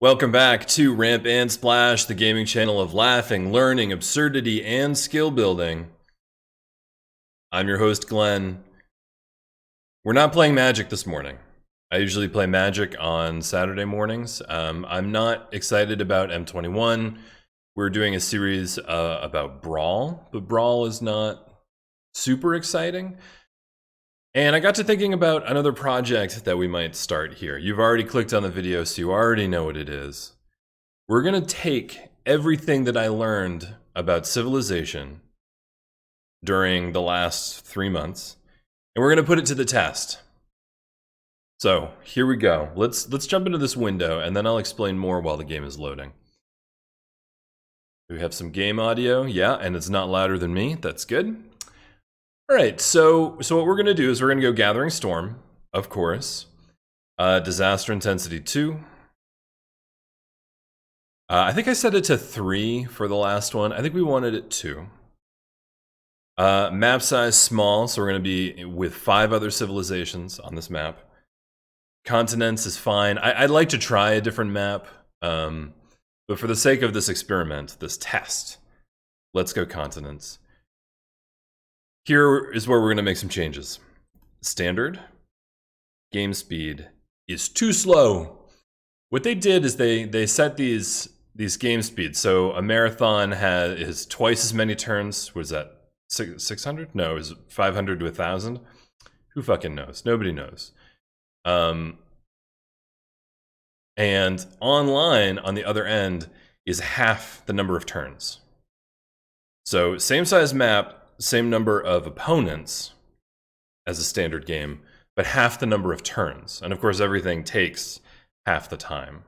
Welcome back to Ramp and Splash, the gaming channel of laughing, learning, absurdity, and skill building. I'm your host, Glen. We're not playing Magic this morning. I usually play Magic on Saturday mornings. I'm not excited about M21. We're doing a series about Brawl, but Brawl is not super exciting. And I got to thinking about another project that we might start here. You've already clicked on the video, so you already know what it is. We're going to take everything that I learned about civilization during the last 3 months, and we're going to put it to the test. So here we go. Let's jump into this window, and then I'll explain more while the game is loading. We have some game audio, yeah, and it's not louder than me. That's good. All right, so what we're going to do is we're going to go Gathering Storm, of course. Disaster Intensity 2. I think I set it to 3 for the last one. I think we wanted it 2. Map size small, so we're going to be with 5 other civilizations on this map. Continents is fine. I'd like to try a different map, but for the sake of this experiment, this test, let's go continents. Here is where we're going to make some changes. Standard, game speed is too slow. What they did is they set these game speeds. So a marathon is twice as many turns. Was that 600? No, it was 500 to 1,000. Who fucking knows? Nobody knows. And online, on the other end, is half the number of turns. So same size map, same number of opponents as a standard game, but half the number of turns. And of course, everything takes half the time.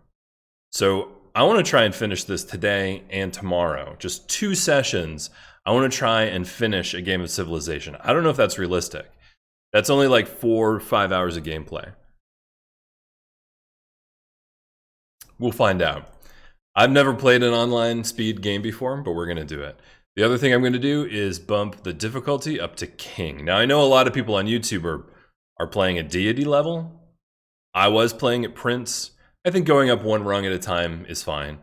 So I want to try and finish this today and tomorrow. Just 2 sessions. I want to try and finish a game of Civilization. I don't know if that's realistic. That's only like 4 or 5 hours of gameplay. We'll find out. I've never played an online speed game before, but we're going to do it. The other thing I'm going to do is bump the difficulty up to King. Now, I know a lot of people on YouTube are playing at Deity level. I was playing at Prince. I think going up 1 rung at a time is fine.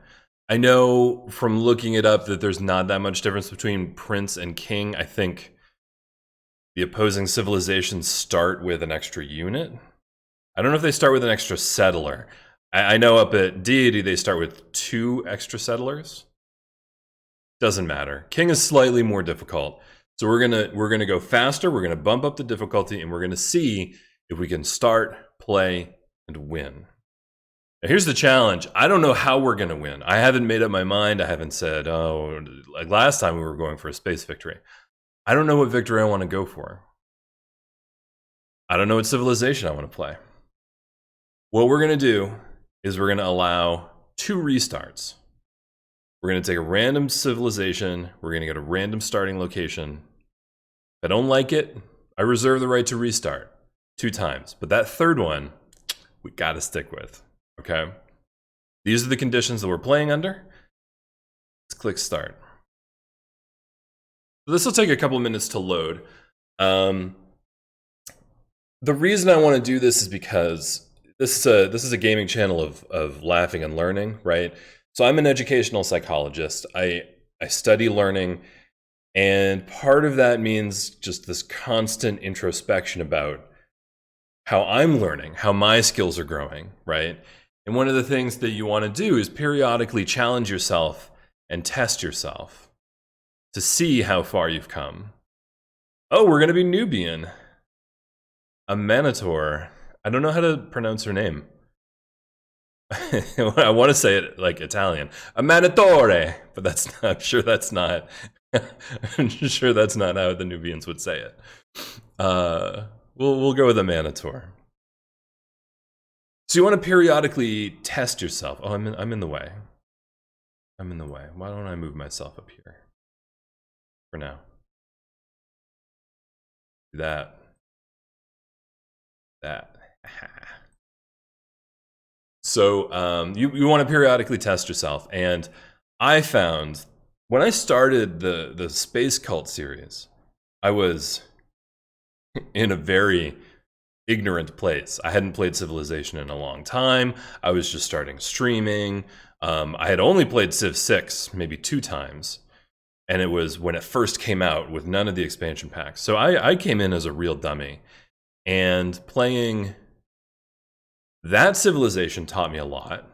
I know from looking it up that there's not that much difference between Prince and King. I think the opposing civilizations start with an extra unit. I don't know if they start with an extra settler. I know up at Deity they start with 2 extra settlers. Doesn't matter. King is slightly more difficult. So we're gonna go faster, we're gonna bump up the difficulty, and we're gonna see if we can start, play, and win. Now here's the challenge. I don't know how we're gonna win. I haven't made up my mind. I haven't said, oh, like last time we were going for a space victory. I don't know what victory I want to go for. I don't know what civilization I want to play. What we're gonna do is we're gonna allow 2 restarts. We're going to take a random civilization. We're going to get a random starting location. If I don't like it, I reserve the right to restart 2 times. But that 3rd one, we got to stick with. Okay? These are the conditions that we're playing under. Let's click start. This will take a couple minutes to load. The reason I want to do this is because this is a gaming channel of laughing and learning, right? So I'm an educational psychologist. I study learning, and part of that means just this constant introspection about how I'm learning, how my skills are growing, right? And one of the things that you want to do is periodically challenge yourself and test yourself to see how far you've come. Oh, we're going to be Nubian. A Manator. I don't know how to pronounce her name. I want to say it like Italian, a manatore, but I'm sure that's not how the Nubians would say it. We'll go with a manator. So you want to periodically test yourself. Oh, I'm in the way. I'm in the way. Why don't I move myself up here for now? That. So you want to periodically test yourself. And I found when I started the Space Cult series, I was in a very ignorant place. I hadn't played Civilization in a long time. I was just starting streaming. I had only played Civ 6 maybe 2 times, and it was when it first came out with none of the expansion packs. So I came in as a real dummy, and playing that Civilization taught me a lot.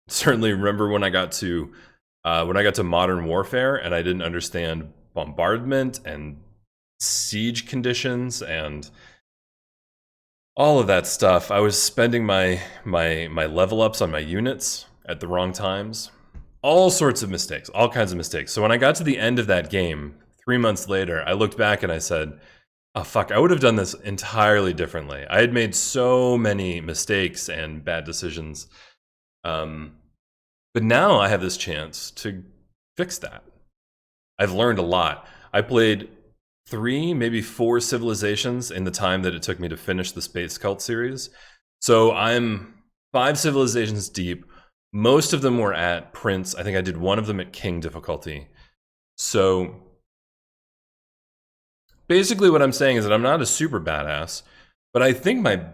Certainly remember when I got to Modern Warfare and I didn't understand bombardment and siege conditions and all of that stuff. I was spending my level ups on my units at the wrong times. All sorts of mistakes, all kinds of mistakes. So when I got to the end of that game 3 months later, I looked back and I said, oh fuck, I would have done this entirely differently. I had made so many mistakes and bad decisions. But now I have this chance to fix that. I've learned a lot. I played 3, maybe 4 civilizations in the time that it took me to finish the Space Cult series. So I'm 5 civilizations deep. Most of them were at Prince. I think I did one of them at King difficulty. So basically what I'm saying is that I'm not a super badass, but I think my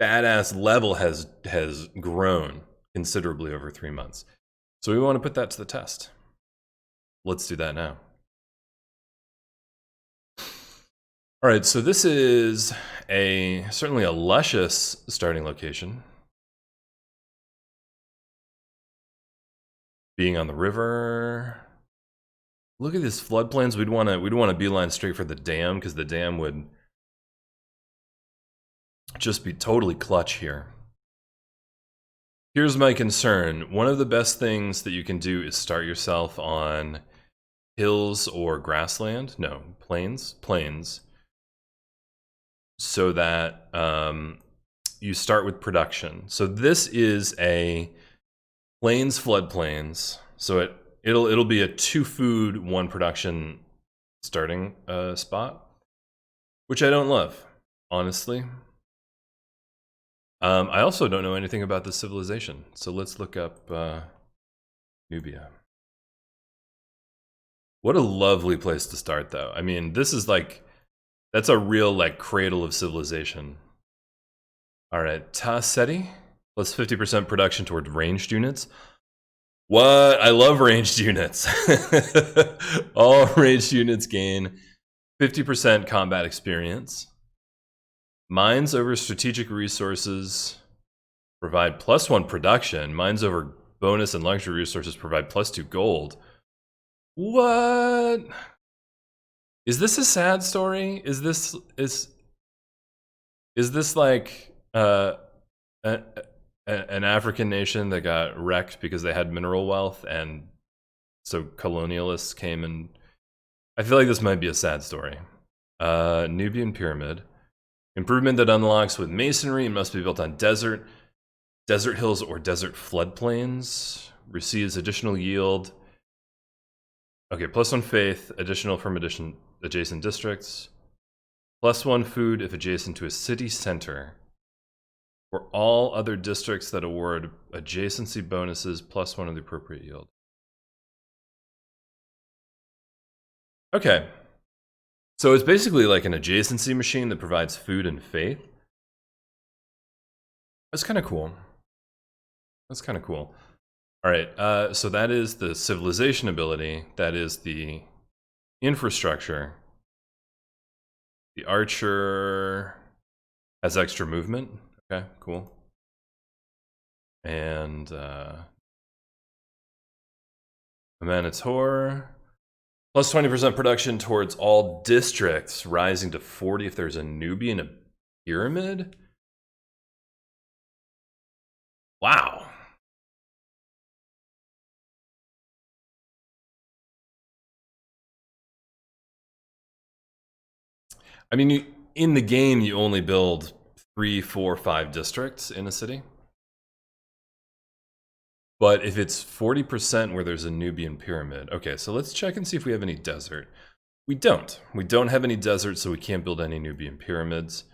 badass level has grown considerably over 3 months. So we want to put that to the test. Let's do that now. All right, so this is certainly a luscious starting location. Being on the river. Look at these floodplains. We'd want to beeline straight for the dam, because the dam would just be totally clutch here. Here's my concern. One of the best things that you can do is start yourself on hills or grassland. No, plains. So that you start with production. So this is a plains floodplains. So it'll be a 2 food, 1 production starting spot, which I don't love, honestly. I also don't know anything about this civilization, so let's look up Nubia. What a lovely place to start, though. I mean, this is like, that's a real like cradle of civilization. All right, Taseti, plus 50% production toward ranged units. What? I love ranged units. All ranged units gain 50% combat experience. Mines over strategic resources provide +1 production. Mines over bonus and luxury resources provide +2 gold. What? Is this a sad story? Is this like an African nation that got wrecked because they had mineral wealth, and so colonialists came and... I feel like this might be a sad story. Nubian pyramid. Improvement that unlocks with masonry and must be built on desert hills or desert floodplains. Receives additional yield. Okay, +1 faith, additional from adjacent districts. +1 food if adjacent to a city center. For all other districts that award adjacency bonuses, +1 of the appropriate yield. Okay. So it's basically like an adjacency machine that provides food and faith. That's kind of cool. That's kind of cool. All right, so that is the civilization ability. That is the infrastructure. The archer has extra movement. Okay, cool. And a Manitor. Plus 20% production towards all districts, rising to 40 if there's a Nubian a pyramid. Wow. I mean, in the game, you only build 3, 4, 5 districts in a city. But if it's 40% where there's a Nubian pyramid, okay, so let's check and see if we have any desert. We don't. We don't have any desert, so we can't build any Nubian pyramids.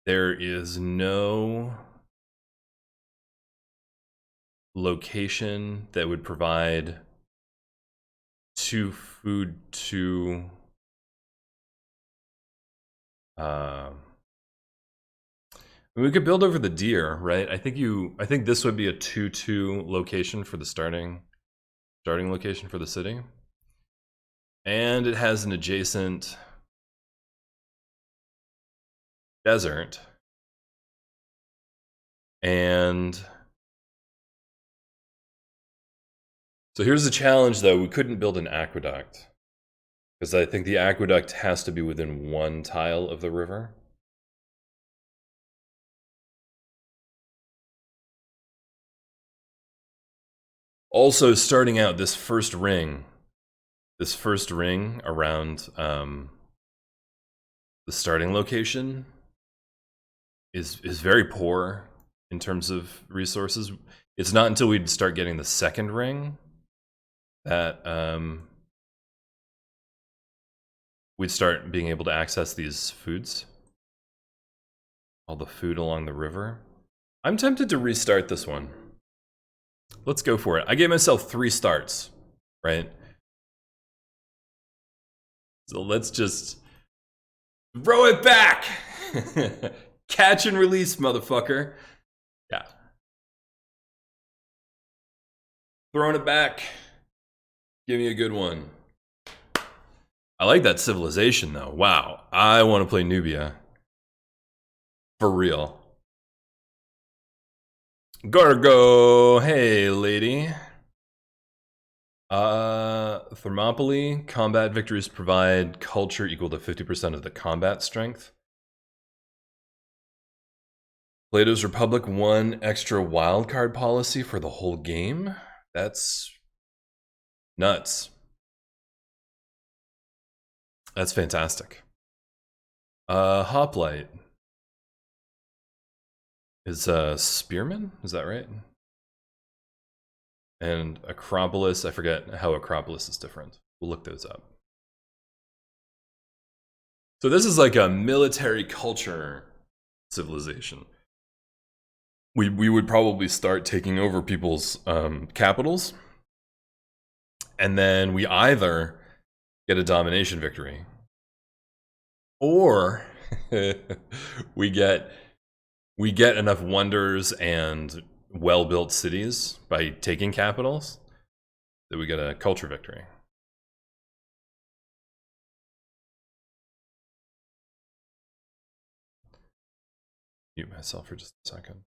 There is no location that would provide 2 food to We could build over the deer, right? I think this would be a 2-2 location for the starting location for the city. And it has an adjacent desert. And so here's the challenge, though. We couldn't build an aqueduct, because I think the aqueduct has to be within one tile of the river. Also, starting out, this first ring around the starting location is very poor in terms of resources. It's not until we start getting the second ring that we'd start being able to access these foods. All the food along the river. I'm tempted to restart this one. Let's go for it. I gave myself 3 starts, right? So let's just throw it back. Catch and release, motherfucker. Yeah. Throwing it back. Give me a good one. I like that civilization, though. Wow. I want to play Nubia. For real. Gargo. Hey, lady. Thermopylae. Combat victories provide culture equal to 50% of the combat strength. Plato's Republic 1 extra wildcard policy for the whole game? That's nuts. That's fantastic. Hoplite is Spearman? Is that right? And Acropolis, I forget how Acropolis is different. We'll look those up. So this is like a military culture civilization. We would probably start taking over people's capitals, and then we either get a domination victory, or we get enough wonders and well-built cities by taking capitals that we get a culture victory. Mute myself for just a second.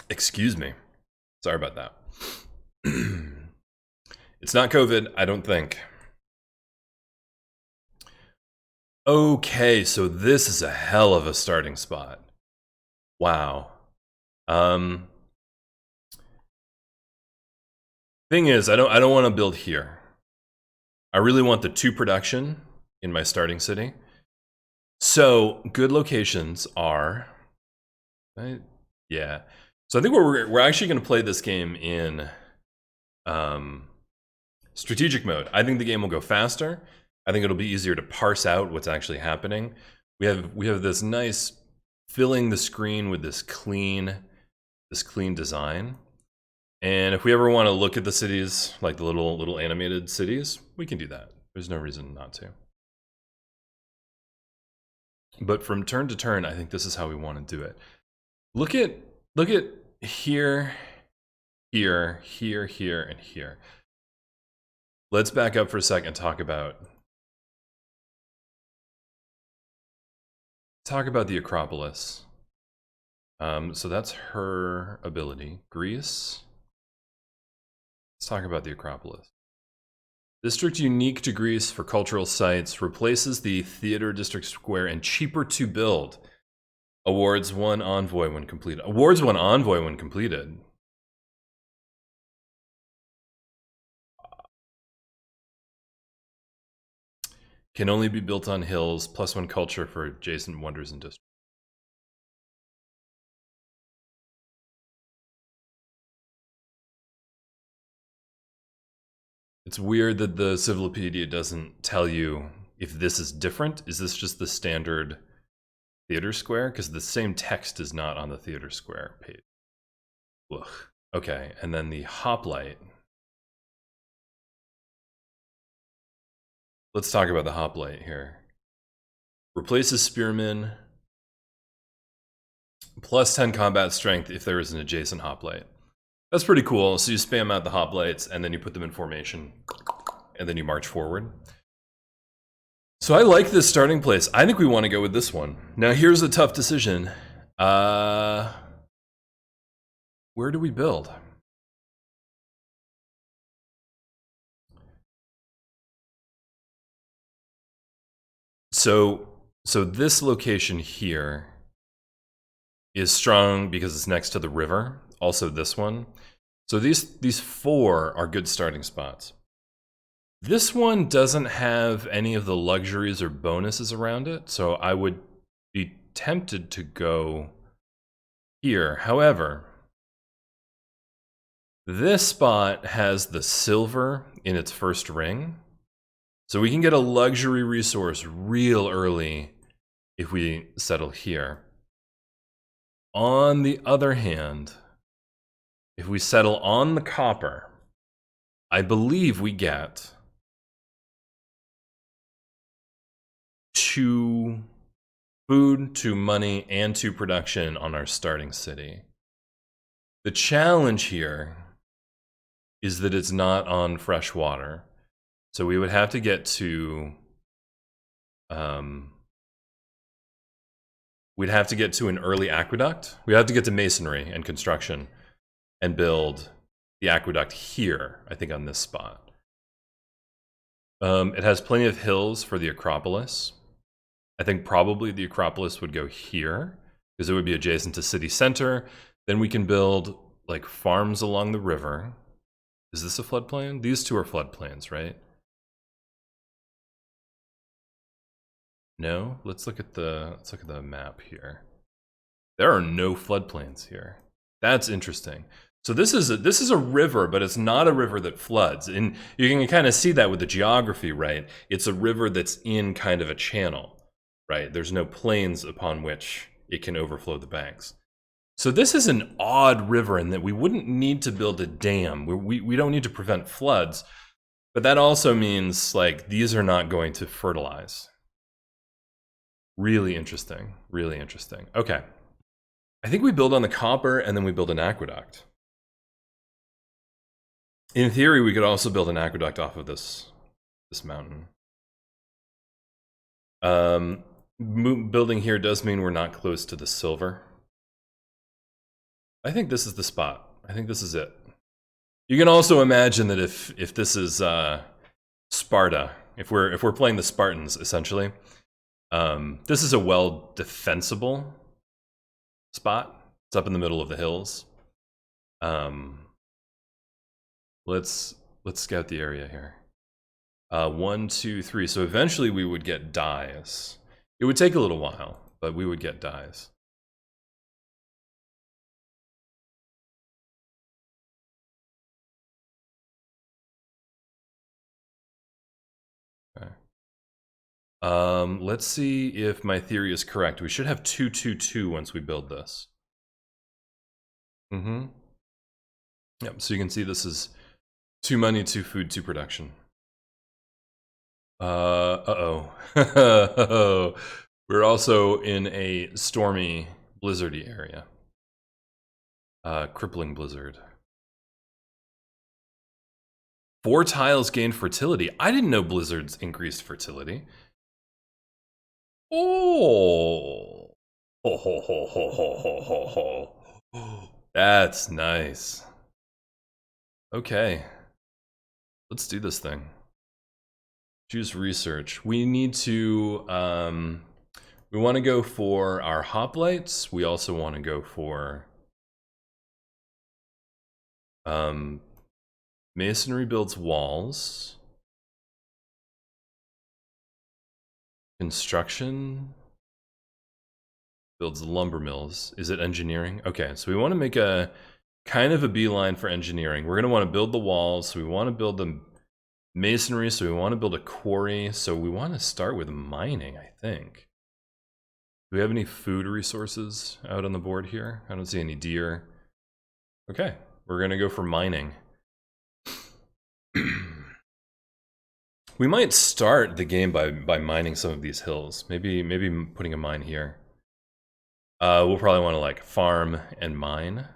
Excuse me. Sorry about that. It's not COVID, I don't think. Okay, so this is a hell of a starting spot. Wow. Thing is, I don't want to build here. I really want the 2 production in my starting city. So good locations are, right? Yeah. So I think we're actually going to play this game in strategic mode. I think the game will go faster. I think it'll be easier to parse out what's actually happening. We have this nice filling the screen with this clean design. And if we ever want to look at the cities, like the little animated cities, we can do that. There's no reason not to. But from turn to turn, I think this is how we want to do it. Look at here, here, here, here, and here. Let's back up for a second and talk about the Acropolis. So that's her ability. Greece. Let's talk about the Acropolis. District unique to Greece for cultural sites, replaces the theater district square and cheaper to build. Awards 1 envoy when completed. Awards 1 envoy when completed. Can only be built on hills, +1 culture for adjacent wonders and districts. It's weird that the Civilopedia doesn't tell you if this is different. Is this just the standard theater square? Because the same text is not on the theater square page. Ugh. Okay, and then the hoplite. let's talk about the hoplite here. Replaces spearmen, plus 10 combat strength if there is an adjacent hoplite. That's pretty cool. So you spam out the hoplites and then you put them in formation and then you march forward. So I like this starting place. I think we want to go with this one. Now here's a tough decision. Where do we build? So this location here is strong because it's next to the river. Also this one. So these four are good starting spots. This one doesn't have any of the luxuries or bonuses around it, so I would be tempted to go here. However, this spot has the silver in its first ring, so we can get a luxury resource real early if we settle here. On the other hand, if we settle on the copper, I believe we get 2 food, 2 money, and 2 production on our starting city. The challenge here is that it's not on fresh water. So we would have to get to we'd have to get to an early aqueduct. We have to get to masonry and construction and build the aqueduct here, I think on this spot. It has plenty of hills for the Acropolis. I think probably the Acropolis would go here because it would be adjacent to city center. Then we can build like farms along the river. Is this a floodplain? These two are floodplains, right? No? Let's look at the map here. There are no floodplains here. That's interesting. So this is a river, but it's not a river that floods. And you can kind of see that with the geography, right? It's a river that's in kind of a channel, right? There's no plains upon which it can overflow the banks. So this is an odd river in that we wouldn't need to build a dam. We don't need to prevent floods, but that also means like these are not going to fertilize. Really interesting, really interesting. Okay, I think we build on the copper and then we build an aqueduct. In theory, we could also build an aqueduct off of this mountain. Building here does mean we're not close to the silver. I think this is the spot. I think this is it. You can also imagine that if this is Sparta, if we're playing the Spartans essentially, this is a well defensible spot. It's up in the middle of the hills. Let's scout the area here. 1, 2, 3. So eventually we would get dyes. It would take a little while, but we would get dyes. Okay. Let's see if my theory is correct. We should have 2, 2, 2 once we build this. Yep, so you can see this is 2 money, 2 food, 2 production. Uh-oh. We're also in a stormy, blizzardy area. Crippling blizzard. 4 tiles gain fertility. I didn't know blizzards increased fertility. Oh. Ho, ho, ho, ho, ho, ho, ho, ho. That's nice. Okay. Let's do this thing. Choose research. We need to, we want to go for our hoplites. We also want to go for masonry builds walls. Construction builds lumber mills. Is it engineering? Okay, so we want to make a kind of a beeline for engineering. We're going to want to build the walls. So we want to build the masonry. So we want to build a quarry. So we want to start with mining, I think. Do we have any food resources out on the board here? I don't see any deer. Okay, we're going to go for mining. We might start the game by mining some of these hills. Maybe putting a mine here. We'll probably want to like farm and mine.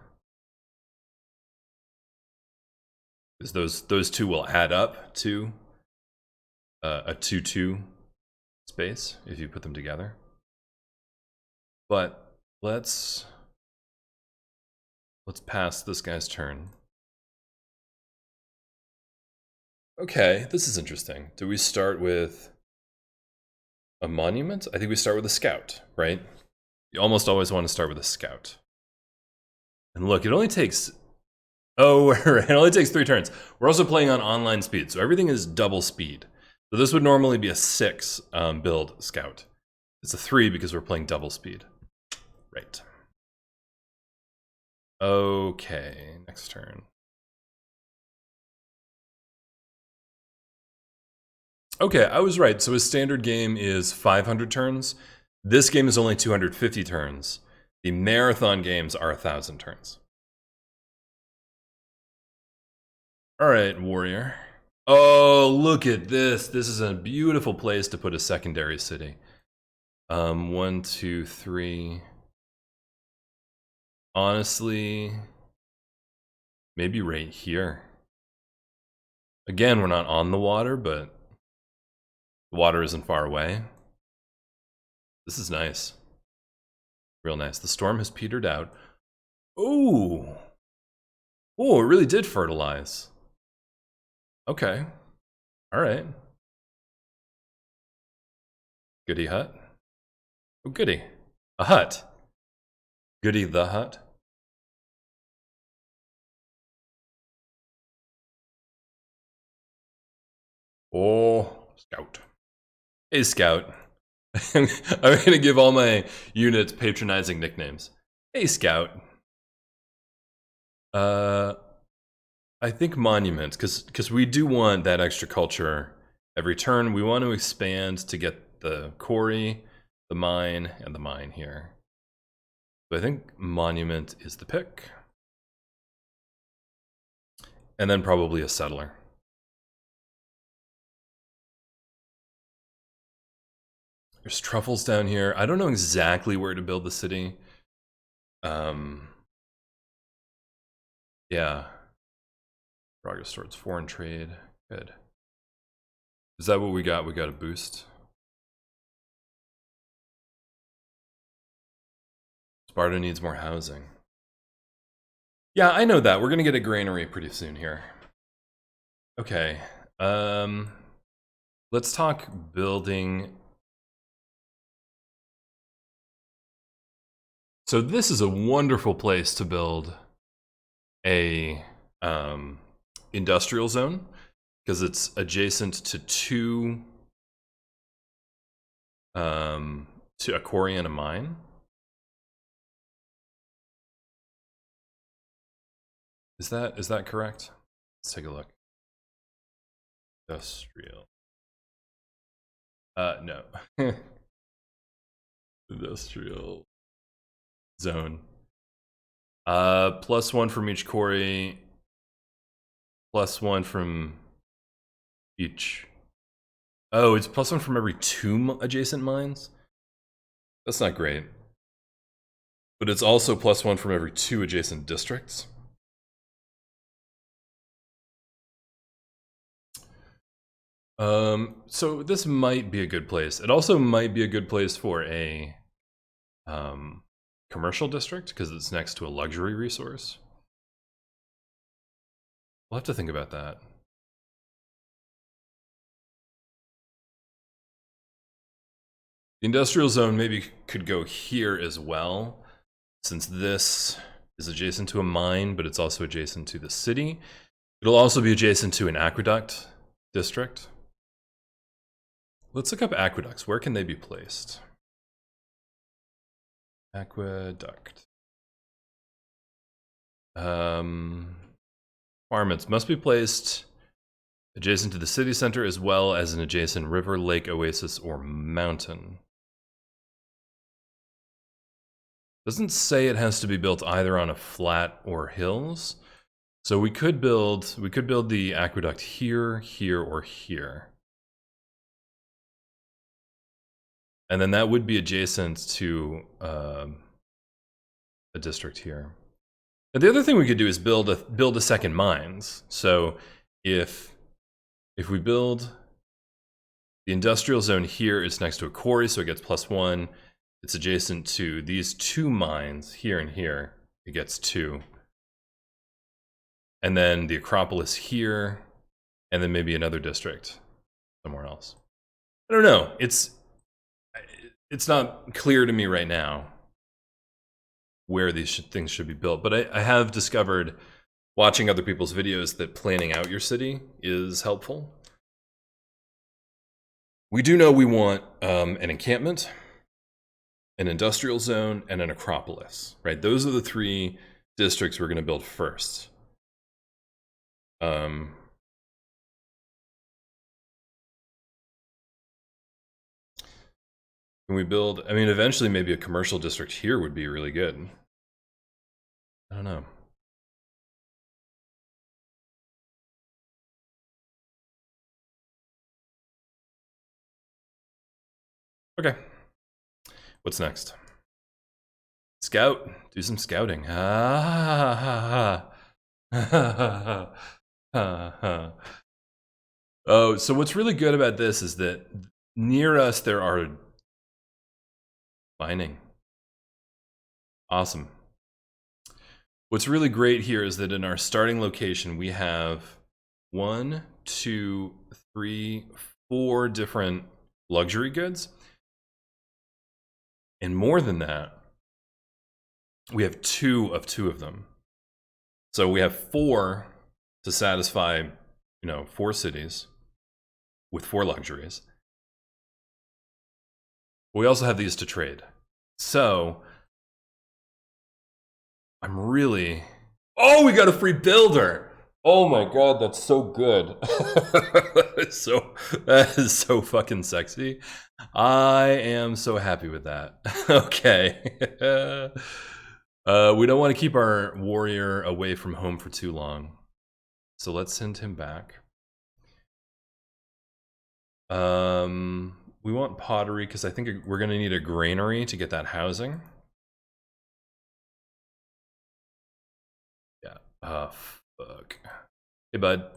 Because those two will add up to a 2-2 space if you put them together. But let's pass this guy's turn. Okay, this is interesting. Do we start with a monument? I think we start with a scout, right? You almost always want to start with a scout. And look, it only takes... Oh, it only takes 3 turns. We're also playing on online speed, so everything is double speed. So this would normally be a 6 build scout. It's a 3 because we're playing double speed. Right. Okay, next turn. Okay, I was right. So his standard game is 500 turns. This game is only 250 turns. The marathon games are 1,000 turns. All right, warrior. Oh, look at this. This is a beautiful place to put a secondary city. 1, 2, 3. Honestly, maybe right here. Again, we're not on the water, but the water isn't far away. This is nice. Real nice. The storm has petered out. Ooh. Oh, it really did fertilize. Okay. All right. Goody hut. Oh, goody. A hut. Goody the hut. Oh, scout. Hey, scout. I'm gonna give all my units patronizing nicknames. Hey, scout. I think monument, because we do want that extra culture every turn. We want to expand to get the quarry, the mine, and the mine here. So I think monument is the pick. And then probably a settler. There's truffles down here. I don't know exactly where to build the city. Yeah. Progress towards foreign trade. Good. Is that what we got? We got a boost. Sparta needs more housing. Yeah, I know that. We're gonna get a granary pretty soon here. Okay. Let's talk building. So this is a wonderful place to build a industrial zone because it's adjacent to a quarry and a mine. Is that correct? Let's take a look. Industrial. No. Industrial zone. +1 from each quarry. +1 from each. Oh, it's +1 from every 2 adjacent mines? That's not great. But it's also +1 from every 2 adjacent districts. So this might be a good place. It also might be a good place for a commercial district because it's next to a luxury resource. We'll have to think about that. The industrial zone maybe could go here as well, since this is adjacent to a mine, but it's also adjacent to the city. It'll also be adjacent to an aqueduct district. Let's look up aqueducts. Where can they be placed? Aqueduct. Requirements must be placed adjacent to the city center as well as an adjacent river, lake, oasis, or mountain. Doesn't say it has to be built either on a flat or hills. So we could build the aqueduct here, here, or here. And then that would be adjacent to a district here. And the other thing we could do is build a second mines. So if we build the industrial zone here, it's next to a quarry, so it gets +1. It's adjacent to these 2 mines here and here. It gets 2. And then the Acropolis here, and then maybe another district somewhere else. I don't know. It's not clear to me right now where these things should be built, but I have discovered, watching other people's videos, that planning out your city is helpful. We do know we want an encampment, an industrial zone, and an Acropolis, right? Those are the 3 districts we're going to build first. Can we build, I mean, eventually maybe a commercial district here would be really good. I don't know. Okay. What's next? Scout. Do some scouting. Oh, so what's really good about this is that near us there are mining. Awesome. What's really great here is that in our starting location we have 1, 2, 3, 4 different luxury goods. And more than that, we have 2 of them. So we have 4 to satisfy, 4 cities with 4 luxuries. We also have these to trade. So I'm really... Oh, we got a free builder! Oh my god, that's so good. That is so fucking sexy. I am so happy with that. Okay. We don't want to keep our warrior away from home for too long. So let's send him back. We want pottery because I think we're going to need a granary to get that housing. Yeah. Oh, fuck. Hey, bud.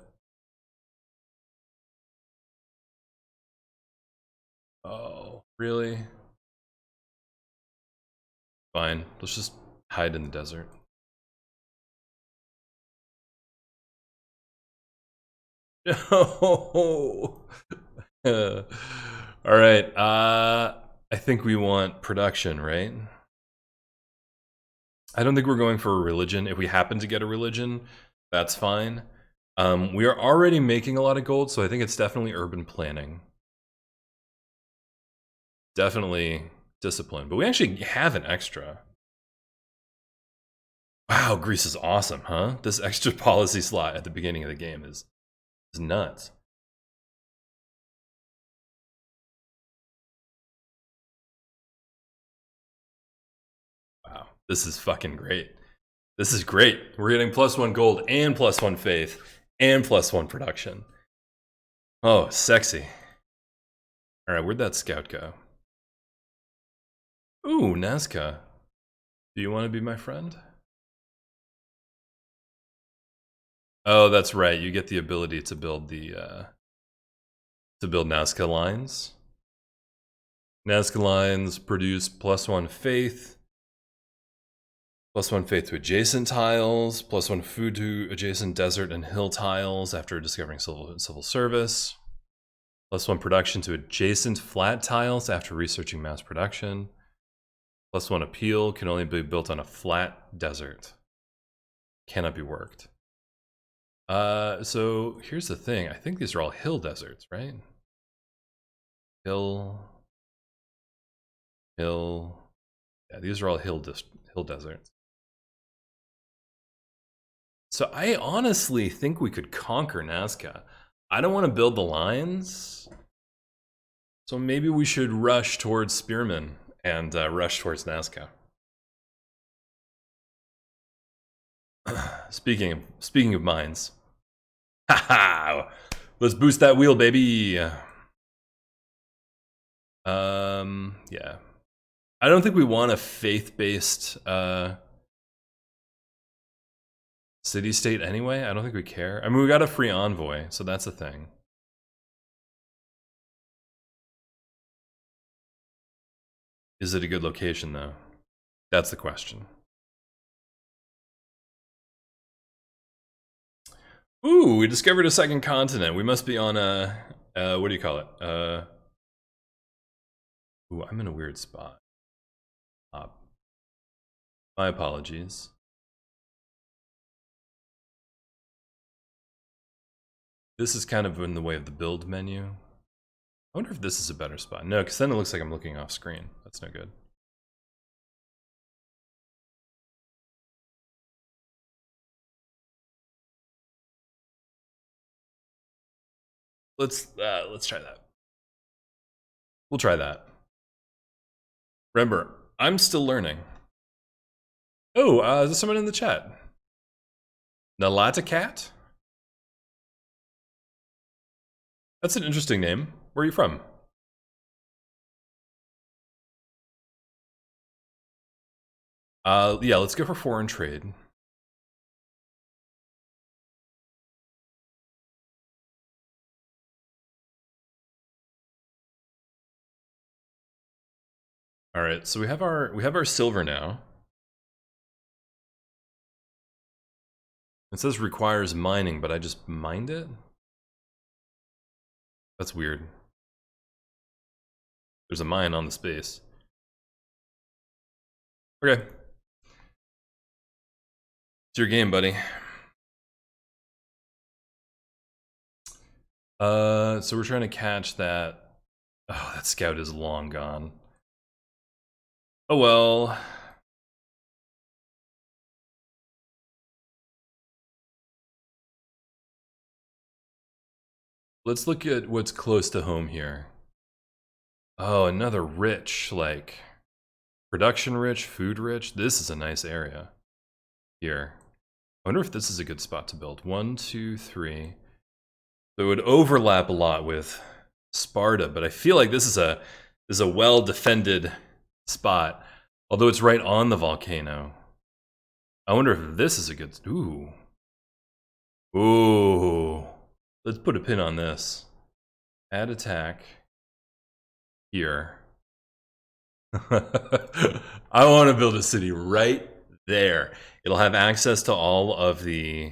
Oh, really? Fine. Let's just hide in the desert. No. All right. I think we want production, right? I don't think we're going for a religion. If we happen to get a religion, that's fine. We are already making a lot of gold, so I think it's definitely urban planning. Definitely discipline. But we actually have an extra. Wow, Greece is awesome, huh? This extra policy slot at the beginning of the game is nuts. Wow, this is fucking great. This is great. We're getting +1 gold and +1 faith and +1 production. Oh, sexy. All right, where'd that scout go? Ooh, Nazca. Do you want to be my friend? Oh, that's right. You get the ability to build Nazca lines. Nazca lines produce +1 faith, +1 faith to adjacent tiles, +1 food to adjacent desert and hill tiles after discovering civil service, +1 production to adjacent flat tiles after researching mass production, +1 appeal can only be built on a flat desert. Cannot be worked. So here's the thing. I think these are all hill deserts, right? Hill. Yeah, these are all hill deserts. So I honestly think we could conquer Nazca. I don't want to build the lines. So maybe we should rush towards Spearman and rush towards Nazca. Speaking of mines. Haha! Let's boost that wheel, baby. Yeah. I don't think we want a faith-based city-state anyway. I don't think we care. I mean, we got a free envoy, so that's a thing. Is it a good location, though? That's the question. Ooh, we discovered a second continent. We must be on a, what do you call it? Ooh, I'm in a weird spot. My apologies. This is kind of in the way of the build menu. I wonder if this is a better spot. No, because then it looks like I'm looking off screen. That's no good. Let's try that. We'll try that. Remember, I'm still learning. Oh, there's someone in the chat. Nalata Cat? That's an interesting name. Where are you from? Yeah, let's go for foreign trade. All right, so we have our silver now. It says requires mining, but I just mined it? That's weird. There's a mine on the space. Okay. It's your game, buddy. So we're trying to catch that. Oh, that scout is long gone. Oh well. Let's look at what's close to home here. Oh, another rich, like, production rich, food rich. This is a nice area here. I wonder if this is a good spot to build. 1, 2, 3. So it would overlap a lot with Sparta, but I feel like this is a well-defended spot, although it's right on the volcano. I wonder if this is a good... Ooh. Ooh. Let's put a pin on this. Add attack. Here. I want to build a city right there. It'll have access to all of the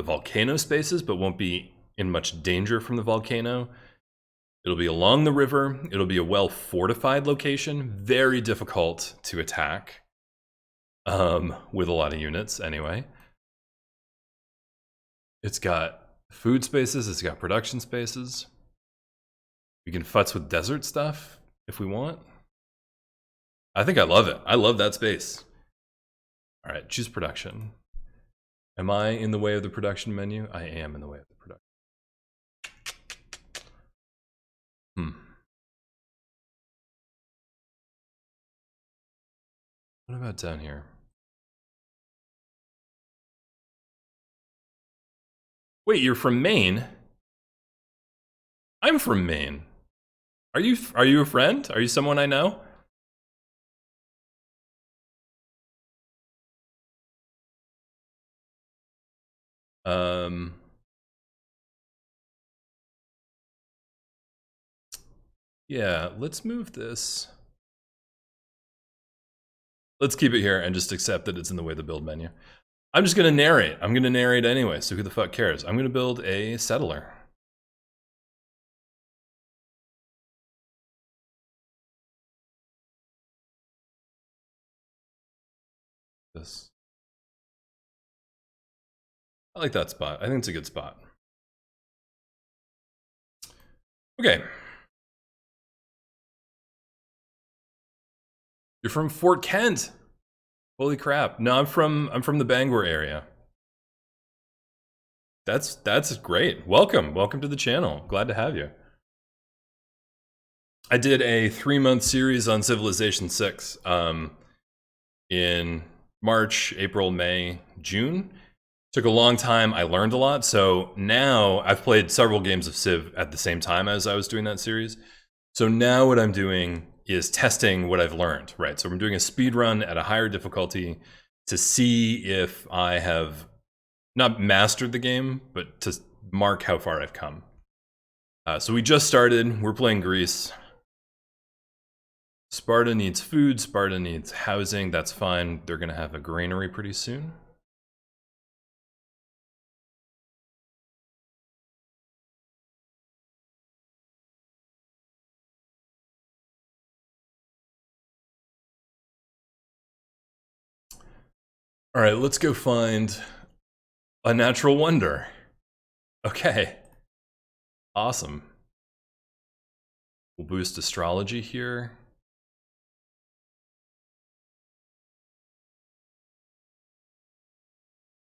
volcano spaces, but won't be in much danger from the volcano. It'll be along the river. It'll be a well-fortified location. Very difficult to attack. With a lot of units, anyway. It's got food spaces. It's got production spaces. We can futz with desert stuff if we want. I think I love it. I love that space. All right, choose production. Am I in the way of the production menu? I am in the way of the production. What about down here? Wait, you're from Maine? I'm from Maine. Are you a friend? Are you someone I know? Yeah, let's move this. Let's keep it here and just accept that it's in the way of the build menu. I'm just gonna narrate. I'm gonna narrate anyway, so who the fuck cares? I'm gonna build a settler. This. I like that spot. I think it's a good spot. Okay. You're from Fort Kent. Holy crap. No, I'm from the Bangor area. That's great. Welcome to the channel. Glad to have you. I did a 3-month series on Civilization 6 in March, April, May, June. Took a long time. I learned a lot. So now I've played several games of Civ at the same time as I was doing that series. So now what I'm doing is testing what I've learned, right? So I'm doing a speed run at a higher difficulty to see if I have not mastered the game, but to mark how far I've come. So we just started. We're playing Greece. Sparta needs food. Sparta needs housing. That's fine. They're going to have a granary pretty soon. All right, let's go find a natural wonder. Okay. Awesome. We'll boost astrology here.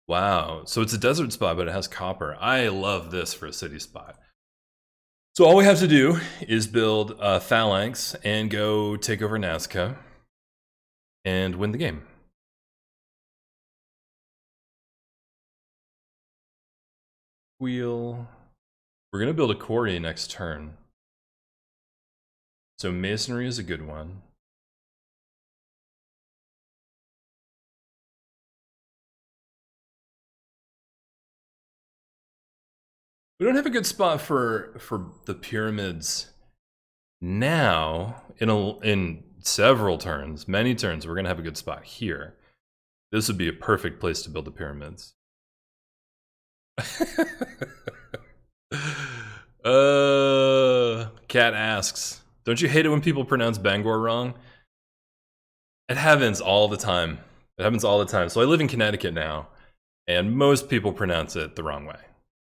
Wow. So it's a desert spot, but it has copper. I love this for a city spot. So all we have to do is build a phalanx and go take over Nazca and win the game. Wheel. We're going to build a quarry next turn. So masonry is a good one. We don't have a good spot for the pyramids now. In several turns, many turns, we're going to have a good spot here. This would be a perfect place to build the pyramids. Cat asks, don't you hate it when people pronounce Bangor wrong? It happens all the time. It happens all the time. So I live in Connecticut now, and most people pronounce it the wrong way,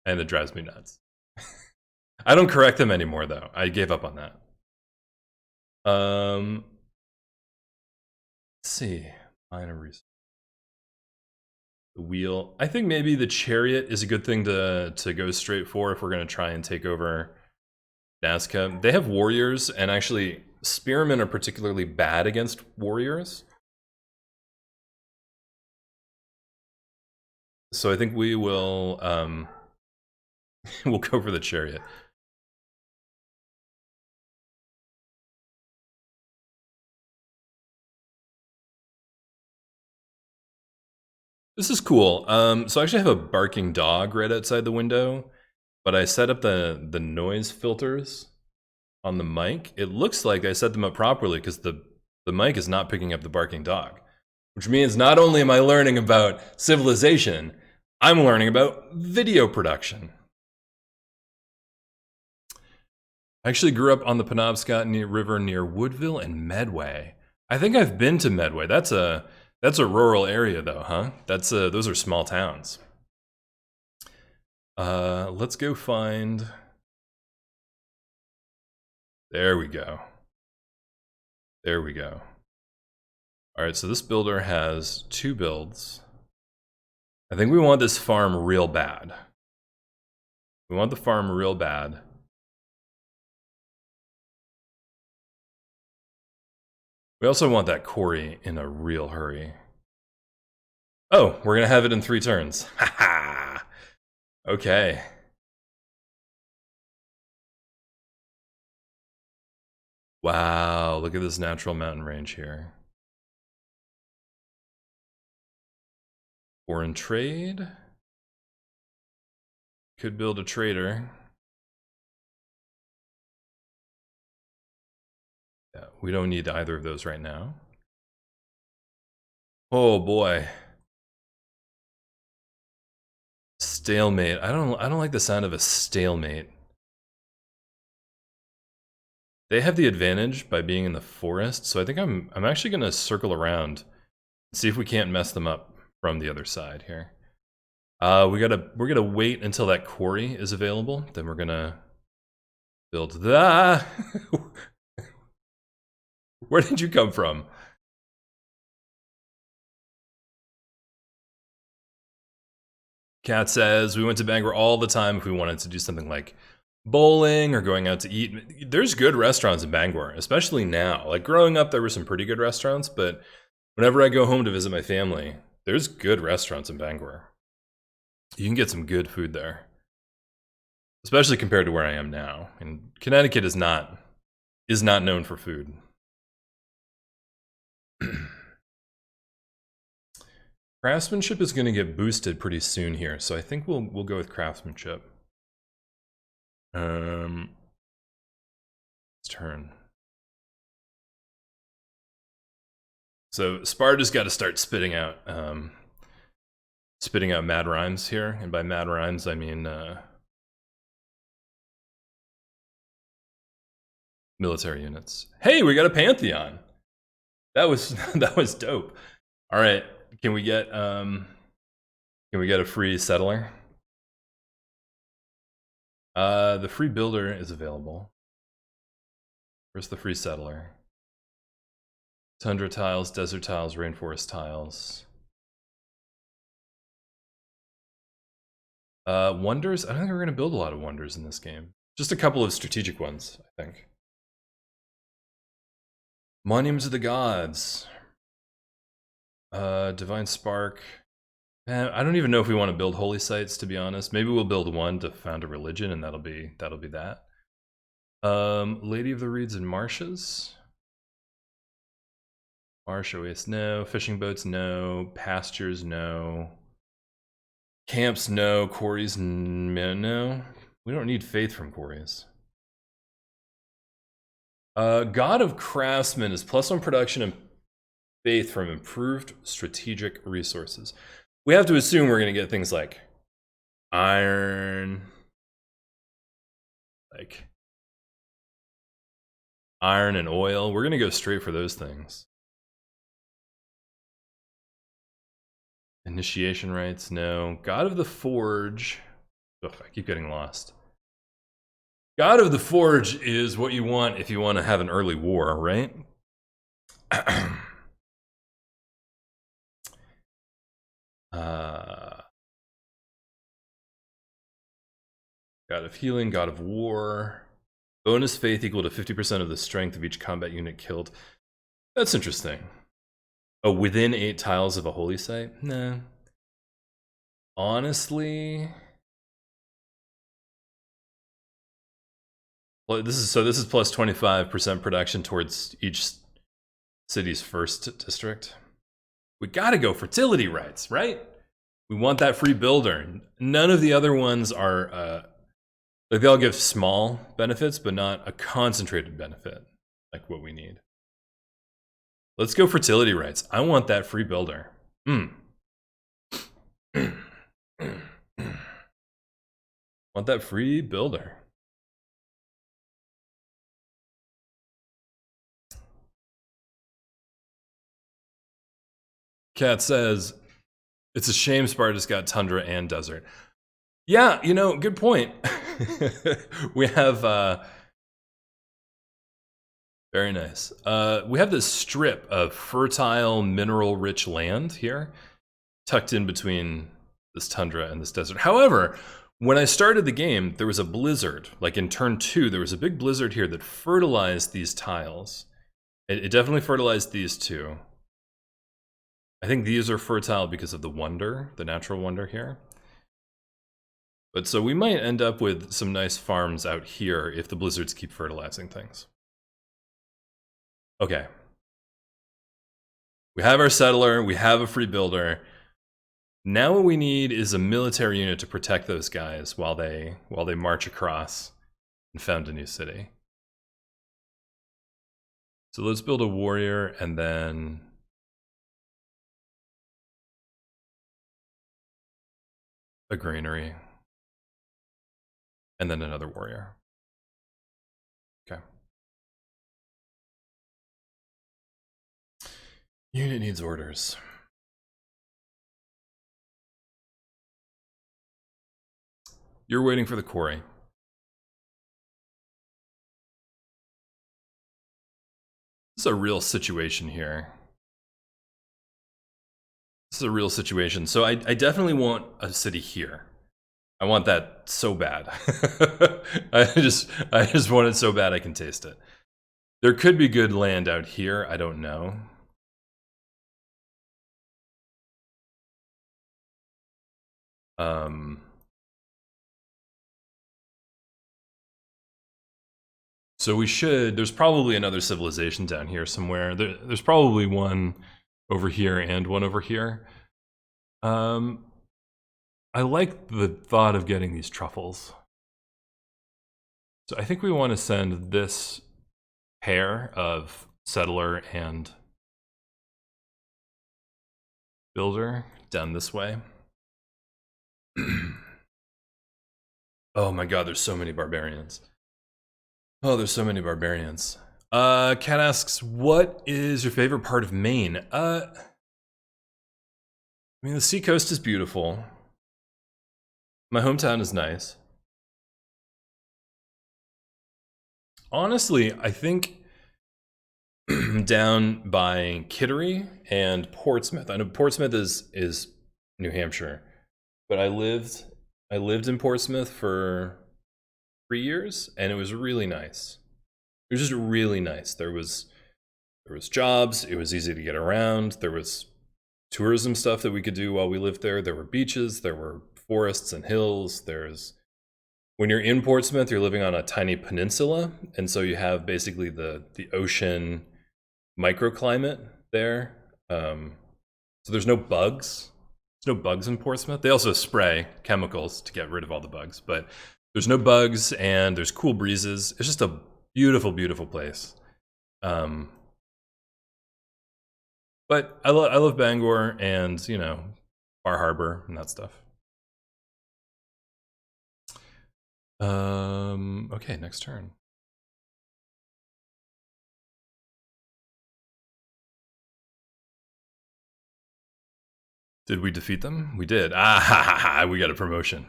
and it drives me nuts. I don't correct them anymore, though. I gave up on that. Let's see. Minor reason. The wheel. I think maybe the chariot is a good thing to go straight for if we're going to try and take over Nazca. They have warriors, and actually, spearmen are particularly bad against warriors. So I think we will we'll go for the chariot. This is cool. So I actually have a barking dog right outside the window, but I set up the noise filters on the mic. It looks like I set them up properly because the mic is not picking up the barking dog, which means not only am I learning about civilization, I'm learning about video production. I actually grew up on the Penobscot River near Woodville and Medway. I think I've been to Medway. That's a rural area, though, huh? Those are small towns. Let's go find. There we go. There we go. All right, so this builder has 2 builds. I think we want this farm real bad. We want the farm real bad. We also want that quarry in a real hurry. Oh, we're gonna have it in 3 turns. Haha. Okay. Wow, look at this natural mountain range here. Foreign trade. Could build a trader. Yeah, we don't need either of those right now. Oh boy. Stalemate. I don't like the sound of a stalemate. They have the advantage by being in the forest, so I think I'm actually gonna circle around and see if we can't mess them up from the other side here. We're gonna wait until that quarry is available, then we're gonna build that. Where did you come from? Kat says, we went to Bangor all the time if we wanted to do something like bowling or going out to eat. There's good restaurants in Bangor, especially now. Like growing up, there were some pretty good restaurants, but whenever I go home to visit my family, there's good restaurants in Bangor. You can get some good food there, especially compared to where I am now. And Connecticut is not is not known for food. Craftsmanship is going to get boosted pretty soon here, so I think we'll go with craftsmanship. Let's turn. So Spire just got to start spitting out mad rhymes here, and by mad rhymes I mean military units. Hey, we got a pantheon. That was that was dope. All right, can we get a free settler? The free builder is available. Where's the free settler? Tundra tiles, desert tiles, rainforest tiles. Wonders? I don't think we're going to build a lot of wonders in this game. Just a couple of strategic ones, I think. Monuments of the Gods. Divine Spark. I don't even know if we want to build holy sites, to be honest. Maybe we'll build one to found a religion, and that'll be that. Lady of the Reeds and Marshes. Marsh Oasis, no. Fishing boats, no. Pastures, no. Camps, no. Quarries, no. We don't need faith from quarries. God of Craftsmen is +1 production and faith from improved strategic resources. We have to assume we're going to get things like iron, and oil. We're going to go straight for those things. Initiation rites, no. God of the Forge. Ugh, I keep getting lost. God of the Forge is what you want if you want to have an early war, right? God of Healing, God of War. Bonus faith equal to 50% of the strength of each combat unit killed. That's interesting. Oh, within 8 tiles of a holy site? Nah. Honestly... Well, this is plus 25% production towards each city's first district. We gotta go fertility rights, right? We want that free builder. None of the other ones are, like, they all give small benefits, but not a concentrated benefit, like what we need. Let's go fertility rights. I want that free builder. Want that free builder. Cat says, it's a shame Spire just got Tundra and Desert. Yeah, you know, good point. We have, very nice. We have this strip of fertile, mineral-rich land here, tucked in between this Tundra and this desert. However, when I started the game, there was a blizzard. Like in turn 2, there was a big blizzard here that fertilized these tiles. It definitely fertilized these two. I think these are fertile because of the wonder, the natural wonder here. But so we might end up with some nice farms out here if the blizzards keep fertilizing things. Okay. We have our settler, we have a free builder. Now what we need is a military unit to protect those guys while they march across and found a new city. So let's build a warrior and then a granary. And then another warrior. Okay. Unit needs orders. You're waiting for the quarry. This is a real situation here. This is a real situation. So I definitely want a city here. I want that so bad. I just want it so bad I can taste it. There could be good land out here. I don't know. So we should, there's probably another civilization down here somewhere. There's probably one over here and one over here. I like the thought of getting these truffles. So I think we want to send this pair of settler and builder down this way. Oh my god, there's so many barbarians. Oh, there's so many barbarians. Kat asks, what is your favorite part of Maine? I mean, the seacoast is beautiful. My hometown is nice. Honestly, I think down by Kittery and Portsmouth. I know Portsmouth is New Hampshire, but I lived in Portsmouth for 3 years, and it was really nice. It was just really nice. There was jobs. It was easy to get around. There was tourism stuff that we could do while we lived there. There were beaches. There were forests and hills. When you're in Portsmouth, you're living on a tiny peninsula, and so you have basically the ocean microclimate there. So there's no bugs. There's no bugs in Portsmouth. They also spray chemicals to get rid of all the bugs, but there's no bugs and there's cool breezes. It's just a beautiful, beautiful place. But I love Bangor and, you know, Bar Harbor and that stuff. Okay, next turn. Did we defeat them? We did. Ah, we got a promotion.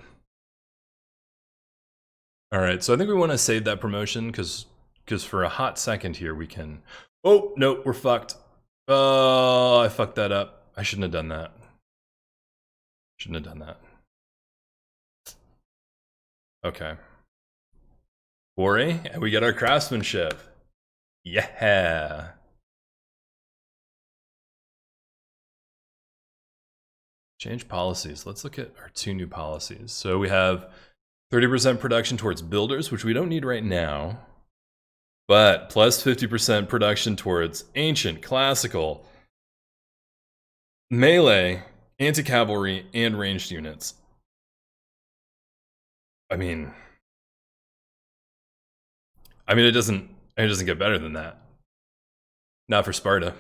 All right, so I think we want to save that promotion because for a hot second here we can. Oh no, we're fucked. Oh, I fucked that up. I shouldn't have done that. Shouldn't have done that. Okay. Quarry, and we get our craftsmanship. Yeah. Change policies. Let's look at our 2 new policies. So we have 30% production towards builders, which we don't need right now, but plus 50% production towards ancient, classical, melee, anti-cavalry, and ranged units. I mean, it doesn't get better than that. Not for Sparta.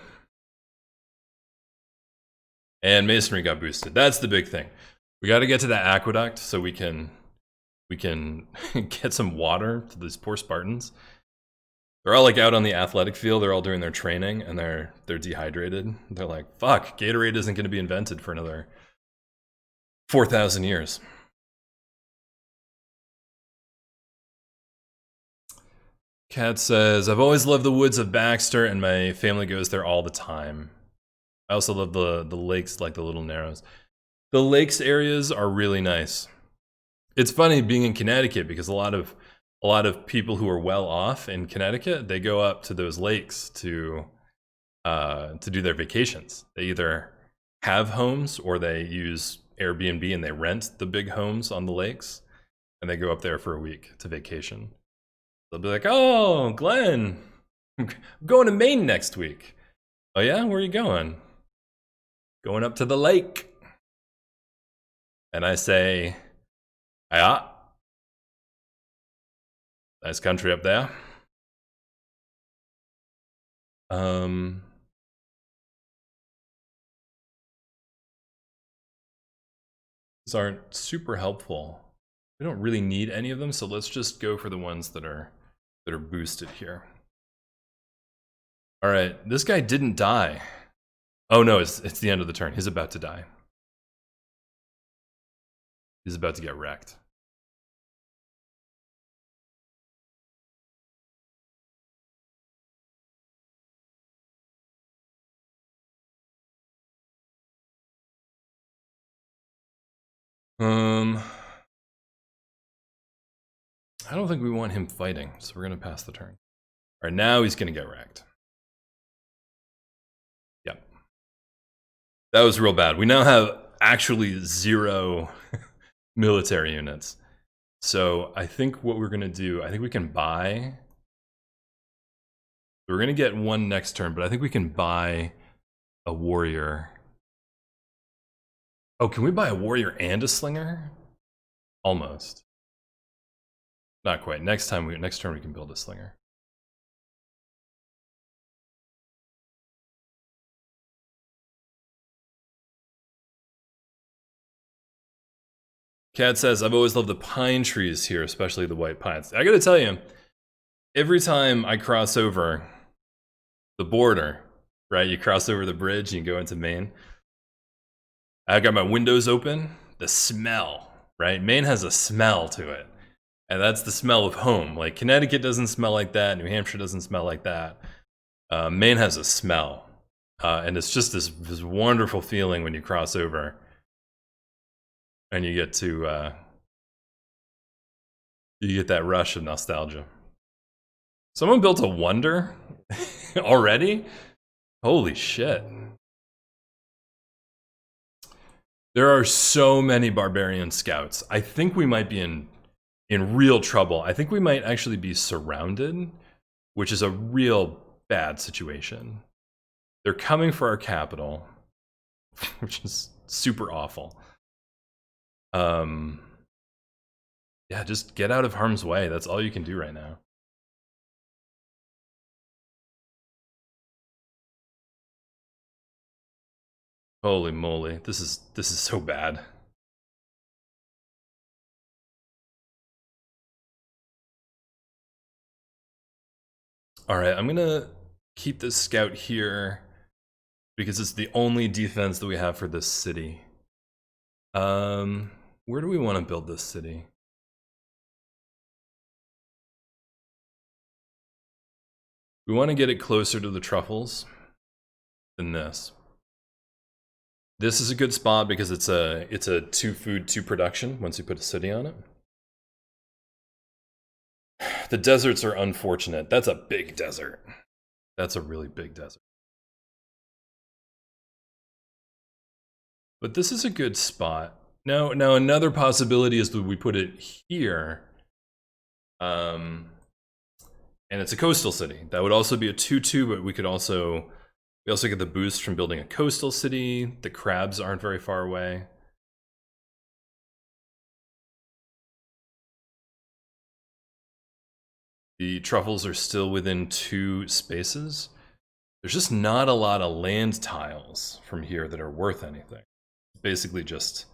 And masonry got boosted. That's the big thing. We got to get to that aqueduct so we can get some water to these poor Spartans. They're all like out on the athletic field. They're all doing their training, and they're dehydrated. They're like, "Fuck, Gatorade isn't going to be invented for another 4,000 years." Kat says, "I've always loved the woods of Baxter, and my family goes there all the time. I also love the lakes, like the Little Narrows. The lakes areas are really nice. It's funny being in Connecticut because a lot of people who are well off in Connecticut, they go up to those lakes to do their vacations. They either have homes or they use Airbnb and they rent the big homes on the lakes, and they go up there for a week to vacation. They'll be like, "Oh, Glenn, I'm going to Maine next week." "Oh yeah, where are you going?" "Going up to the lake." And I say, "Yeah, nice country up there." These aren't super helpful. We don't really need any of them, so let's just go for the ones that are boosted here. All right, this guy didn't die. Oh no, it's the end of the turn. He's about to die. He's about to get wrecked. I don't think we want him fighting, so we're gonna pass the turn. All right, now he's gonna get wrecked. Yep. That was real bad. We now have actually 0 military units. So I think what we're gonna do, I think we can buy We're gonna get one next turn, but I think we can buy a warrior. Oh, can we buy a warrior and a slinger? Almost. Not quite. Next turn we can build a slinger. Cat says, I've always loved the pine trees here, especially the white pines. I gotta tell you, every time I cross over the border, right? You cross over the bridge and you go into Maine. I got my windows open. The smell, right? Maine has a smell to it. And that's the smell of home. Like Connecticut doesn't smell like that. New Hampshire doesn't smell like that. Maine has a smell. And it's just this wonderful feeling when you cross over. And you get to, you get that rush of nostalgia. Someone built a wonder already? Holy shit. There are so many barbarian scouts. I think we might be in real trouble. I think we might actually be surrounded, which is a real bad situation. They're coming for our capital, which is super awful. Yeah, just get out of harm's way. That's all you can do right now. Holy moly, this is so bad. All right, I'm gonna keep this scout here because it's the only defense that we have for this city. Where do we want to build this city? We want to get it closer to the truffles than this. This is a good spot because it's a 2 food, 2 production once you put a city on it. The deserts are unfortunate. That's a big desert. That's a really big desert. But this is a good spot. Now another possibility is that we put it here. And it's a coastal city. That would also be a 2-2, but we also get the boost from building a coastal city. The crabs aren't very far away. The truffles are still within 2 spaces. There's just not a lot of land tiles from here that are worth anything. It's basically just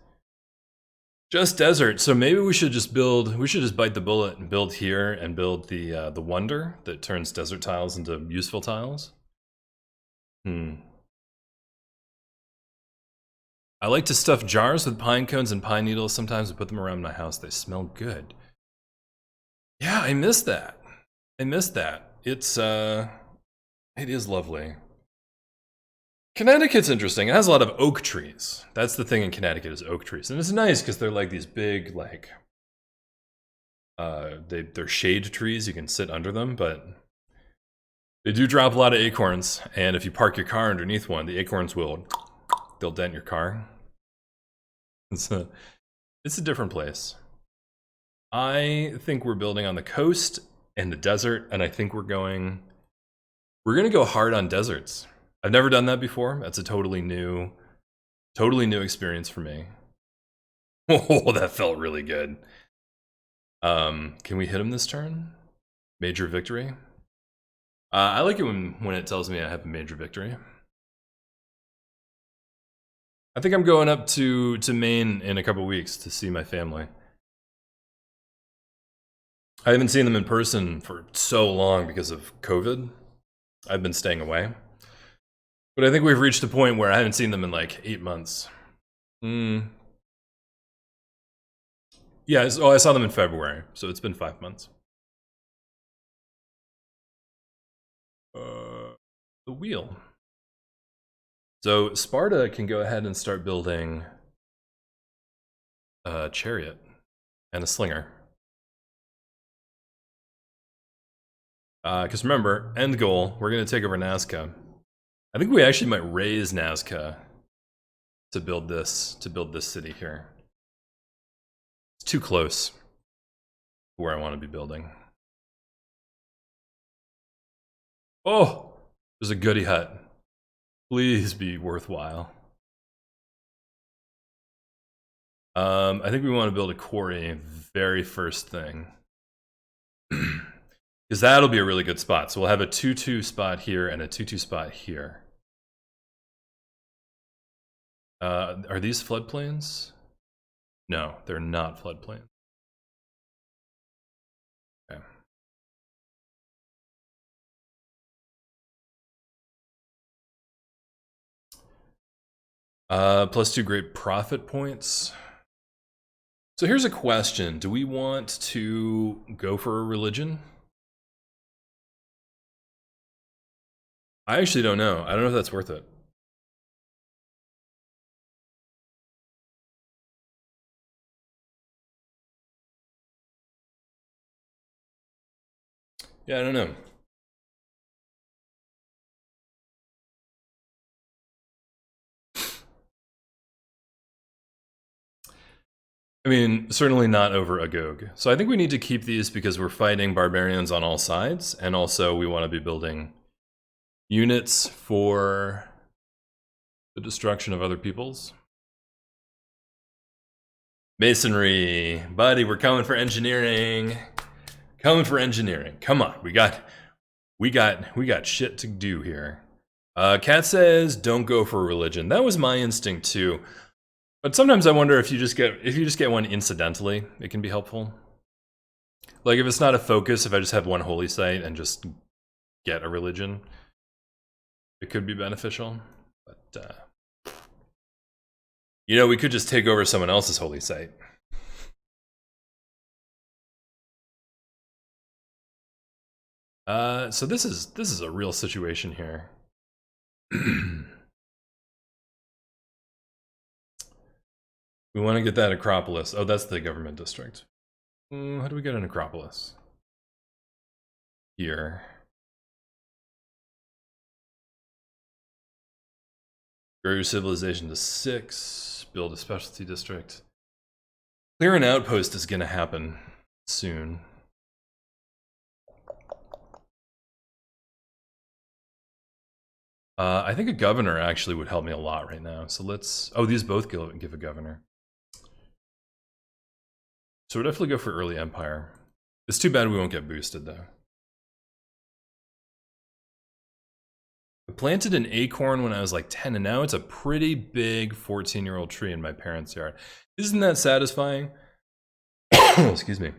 desert. So maybe we should just bite the bullet and build here and build the wonder that turns desert tiles into useful tiles. I like to stuff jars with pine cones and pine needles sometimes and put them around my house. They smell good. Yeah, I miss that. It is lovely. Connecticut's interesting. It has a lot of oak trees. That's the thing in Connecticut is oak trees. And it's nice because they're like these big, like, they're shade trees. You can sit under them, but they do drop a lot of acorns. And if you park your car underneath one, the acorns they'll dent your car. It's a different place. I think we're building on the coast and the desert, and I think we're gonna go hard on deserts. I've never done that before. That's a totally new experience for me. Oh, that felt really good. Can we hit him this turn? Major victory. I like it when it tells me I have a major victory. I think I'm going up to Maine in a couple weeks to see my family. I haven't seen them in person for so long because of COVID. I've been staying away. But I think we've reached a point where I haven't seen them in like 8 months. Yeah, I saw them in February, so it's been 5 months. The wheel. So Sparta can go ahead and start building a chariot and a slinger. Because remember, end goal, we're going to take over Nazca. I think we actually might raise Nazca to build this city here. It's too close to where I want to be building. Oh, there's a goody hut. Please be worthwhile. I think we want to build a quarry very first thing. Because that'll be a really good spot. So we'll have a 2-2 spot here and a 2-2 spot here. Are these floodplains? No, they're not floodplains. Okay. +2 great profit points. So here's a question. Do we want to go for a religion? I actually don't know. I don't know if that's worth it. Yeah, I don't know. I mean, certainly not over Agog. So I think we need to keep these because we're fighting barbarians on all sides, and also we want to be building units for the destruction of other peoples. Masonry. Buddy, we're coming for engineering. Coming for engineering. Come on, we got shit to do here. Kat says, don't go for religion. That was my instinct too. But sometimes I wonder if you just get one incidentally, it can be helpful. Like if it's not a focus, if I just have one holy site and just get a religion, it could be beneficial. But you know, we could just take over someone else's holy site. So this is a real situation here. We want to get that Acropolis. Oh, that's the government district. How do we get an Acropolis? Here. Grow your civilization to 6. Build a specialty district. Clear an outpost is going to happen soon. I think a governor actually would help me a lot right now. So let's... Oh, these both give a governor. So we'll definitely go for early empire. It's too bad we won't get boosted though. I planted an acorn when I was like 10 and now it's a pretty big 14-year-old tree in my parents' yard. Isn't that satisfying? Excuse me.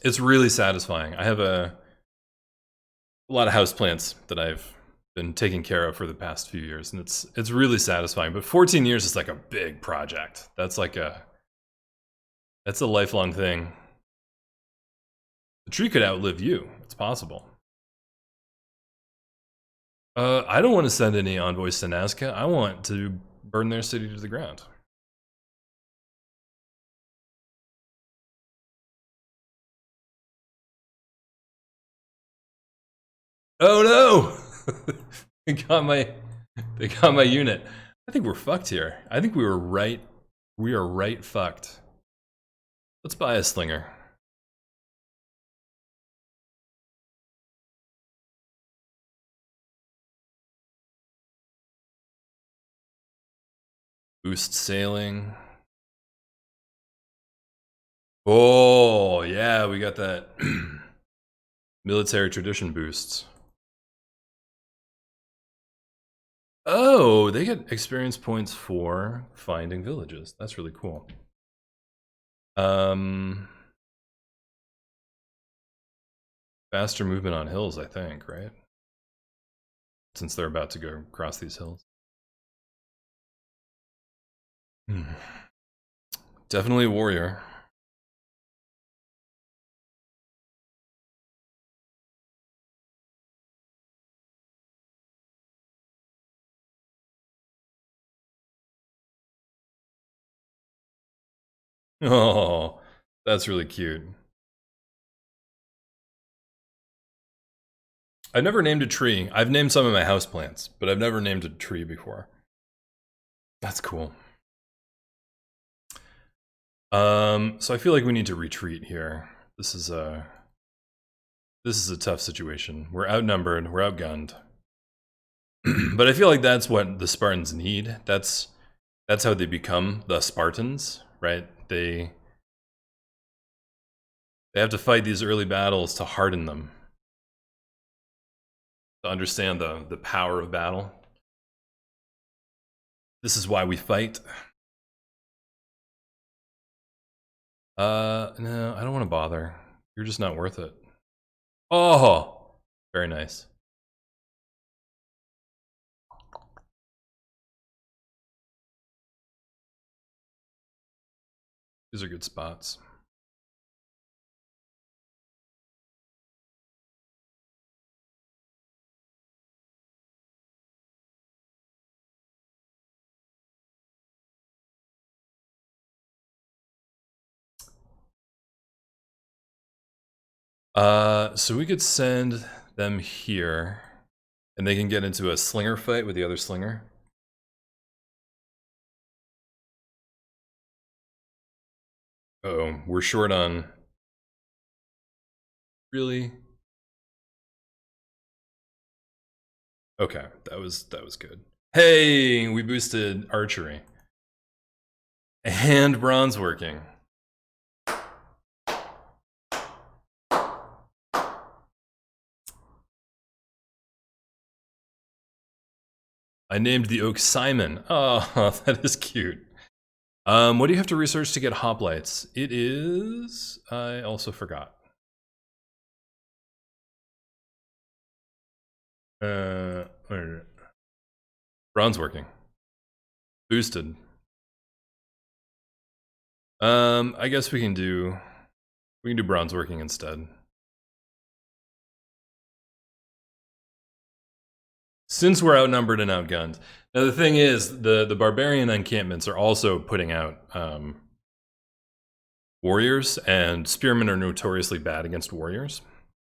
It's really satisfying. I have a lot of houseplants that I've been taking care of for the past few years, and it's really satisfying. But 14 years is like a big project. That's a lifelong thing. The tree could outlive you. It's possible. I don't want to send any envoys to Nazca. I want to burn their city to the ground. Oh no! they got my unit. I think we're fucked here. I think we were right. We are right fucked. Let's buy a slinger. Boost sailing. Oh, yeah, we got that military tradition boosts. Oh, they get experience points for finding villages. That's really cool. Faster movement on hills, I think, right? Since they're about to go across these hills. Definitely a warrior. Oh, that's really cute. I've never named a tree. I've named some of my houseplants, but I've never named a tree before. That's cool. So I feel like we need to retreat here. This This is a tough situation. We're outnumbered, we're outgunned. But I feel like that's what the Spartans need. That's how they become the Spartans, right? They have to fight these early battles to harden them, to understand the power of battle. This is why we fight. No, I don't want to bother. You're just not worth it. Oh, very nice. These are good spots. So we could send them here, and they can get into a slinger fight with the other slinger. Uh-oh, we're short on... Really? Okay, that was good. Hey, we boosted archery. And bronze working. I named the oak Simon. Oh, that is cute. What do you have to research to get hoplites? It is... I also forgot. Bronze working. Boosted. I guess we can do bronze working instead. Since we're outnumbered and outgunned. Now the thing is, the barbarian encampments are also putting out warriors, and spearmen are notoriously bad against warriors.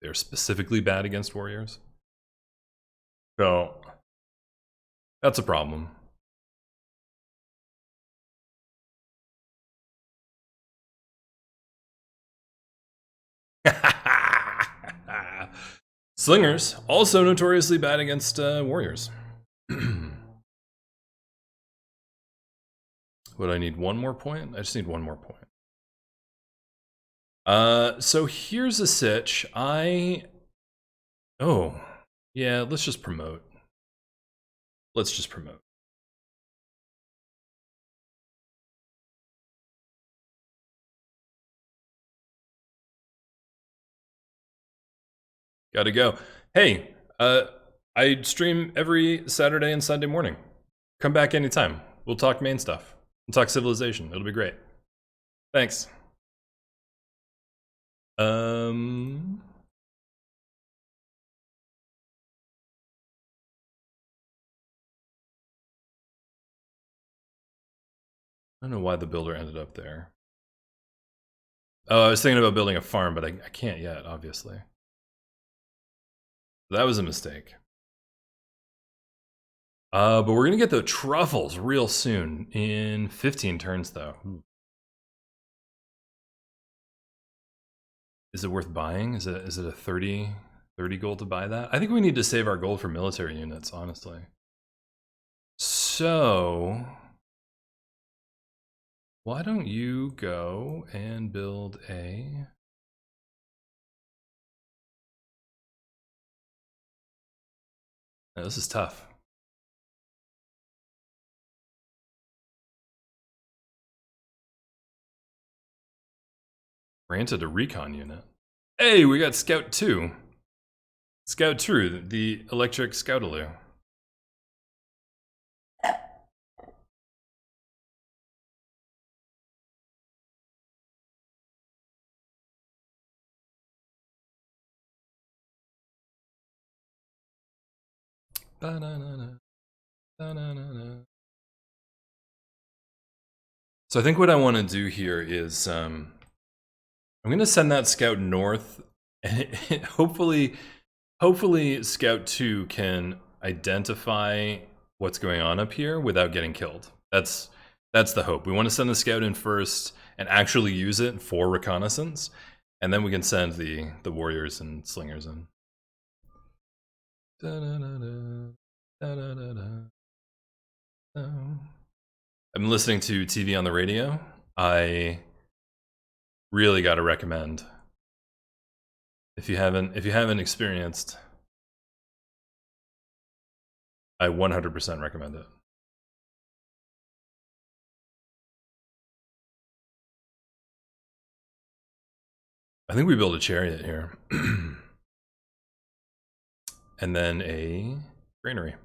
They're specifically bad against warriors. So that's a problem. Slingers, also notoriously bad against warriors. Would I need one more point? I just need one more point. So here's a sitch. Oh, yeah, let's just promote. Let's just promote. Gotta go. Hey, I stream every Saturday and Sunday morning. Come back anytime. We'll talk main stuff. We'll talk civilization. It'll be great. Thanks. I don't know why the builder ended up there. Oh, I was thinking about building a farm, but I can't yet, obviously. That was a mistake. But we're gonna get the truffles real soon, in 15 turns though. Is it worth buying? Is it a 30 gold to buy that? I think we need to save our gold for military units, honestly. So why don't you go and build a... Now, this is tough. Granted a recon unit. Hey, we got Scout 2. Scout 2, the electric Scoutaloo. So I think what I want to do here is I'm going to send that scout north, and hopefully Scout 2 can identify what's going on up here without getting killed. That's the hope. We want to send the scout in first and actually use it for reconnaissance, And then we can send the warriors and slingers in. I've been listening to TV on the radio. I really got to recommend, if you haven't experienced, I 100% recommend it. I think we build a chariot here. And then a granary.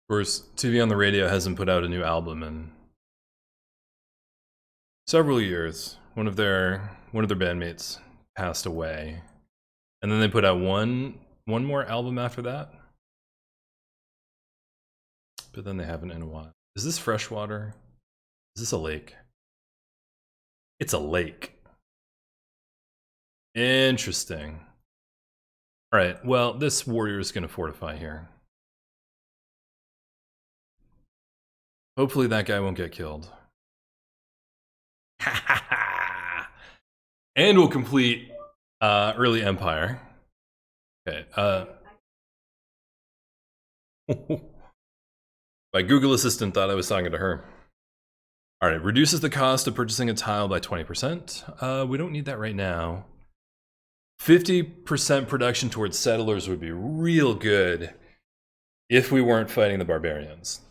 Of course, TV on the radio hasn't put out a new album in several years. One of their bandmates passed away, and then they put out one more album after that. But then they haven't in a while. Is this freshwater? Is this a lake? It's a lake. Interesting. All right. Well, this warrior is going to fortify here. Hopefully that guy won't get killed. And we'll complete early empire. Okay. My Google Assistant thought I was talking to her. All right. Reduces the cost of purchasing a tile by 20%. We don't need that right now. 50% production towards settlers would be real good if we weren't fighting the barbarians.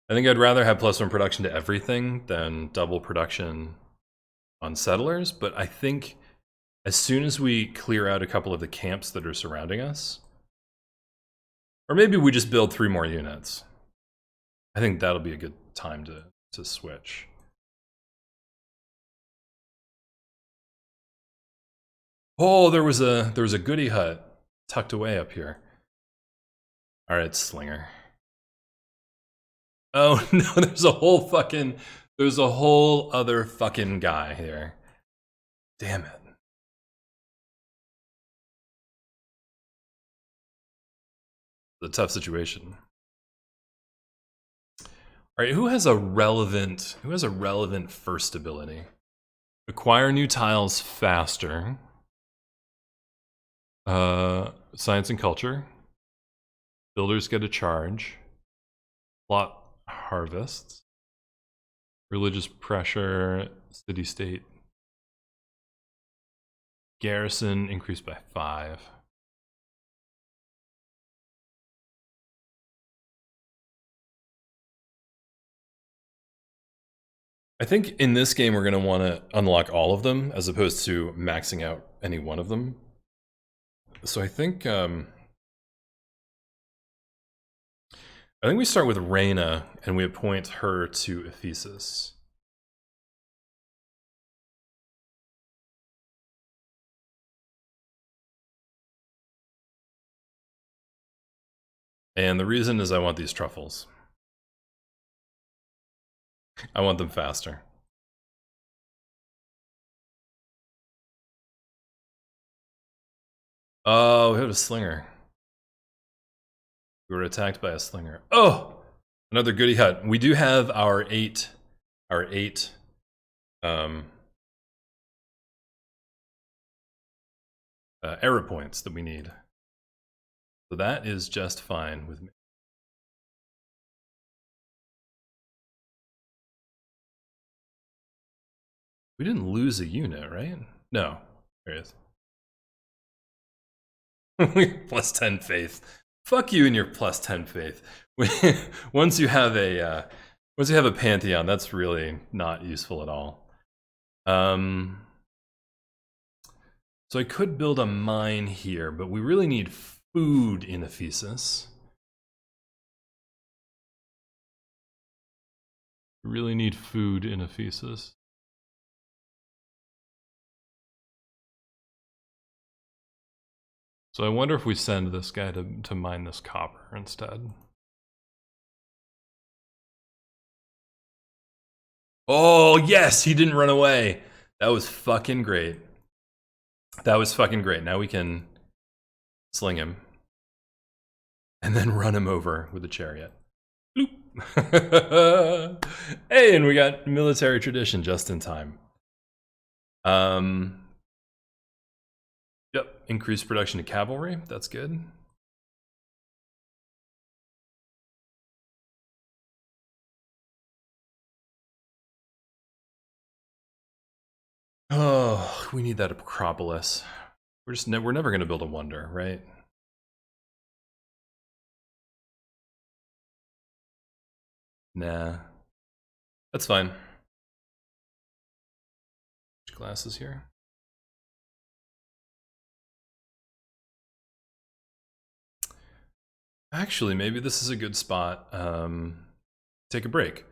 I think I'd rather have +1 production to everything than double production on settlers, but I think as soon as we clear out a couple of the camps that are surrounding us, or maybe we just build 3 more units, I think that'll be a good time to switch. Oh, there was a goody hut tucked away up here. All right, slinger. Oh no, there's a whole other fucking guy here. Damn it. It's a tough situation. All right, who has a relevant first ability? Acquire new tiles faster. Science and culture. Builders get a charge. Plot harvests. Religious pressure. City state. Garrison increased by 5. I think in this game we're going to want to unlock all of them as opposed to maxing out any one of them. So I think we start with Reyna and we appoint her to Ephesus. And the reason is I want these truffles. I want them faster. Oh, we had a slinger. We were attacked by a slinger. Oh, another goody hut. We do have our eight error points that we need. So that is just fine with me. We didn't lose a unit, right? No, there it is. Plus 10 faith. Fuck you and your plus 10 faith. Once you have a pantheon, that's really not useful at all. So I could build a mine here, but we really need food in Ephesus. We really need food in Ephesus. So I wonder if we send this guy to mine this copper instead. Oh, yes, he didn't run away. That was fucking great. That was fucking great. Now we can sling him and then run him over with a chariot. Bloop. Hey, and we got military tradition just in time. Yep, increased production of cavalry. That's good. Oh, we need that Acropolis. We're never gonna build a wonder, right? Nah, that's fine. Glasses here. Actually, maybe this is a good spot. Take a break.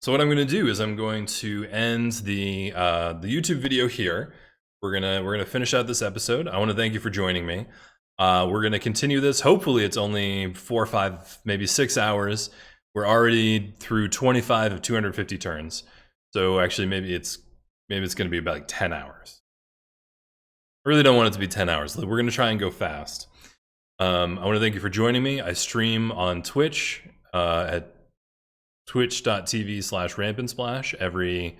So what I'm going to do is I'm going to end the YouTube video here. We're gonna finish out this episode. I want to thank you for joining me. We're gonna continue this. Hopefully, it's only 4 or 5, maybe 6 hours. We're already through 25 of 250 turns. So actually, maybe it's going to be about like 10 hours. I really don't want it to be 10 hours. We're going to try and go fast. I want to thank you for joining me. I stream on Twitch at twitch.tv/rampantsplash every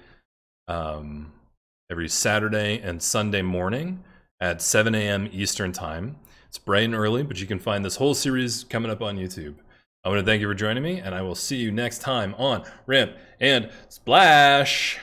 Saturday and Sunday morning at 7 a.m. Eastern time. It's bright and early, but you can find this whole series coming up on YouTube. I want to thank you for joining me, and I will see you next time on Ramp and Splash.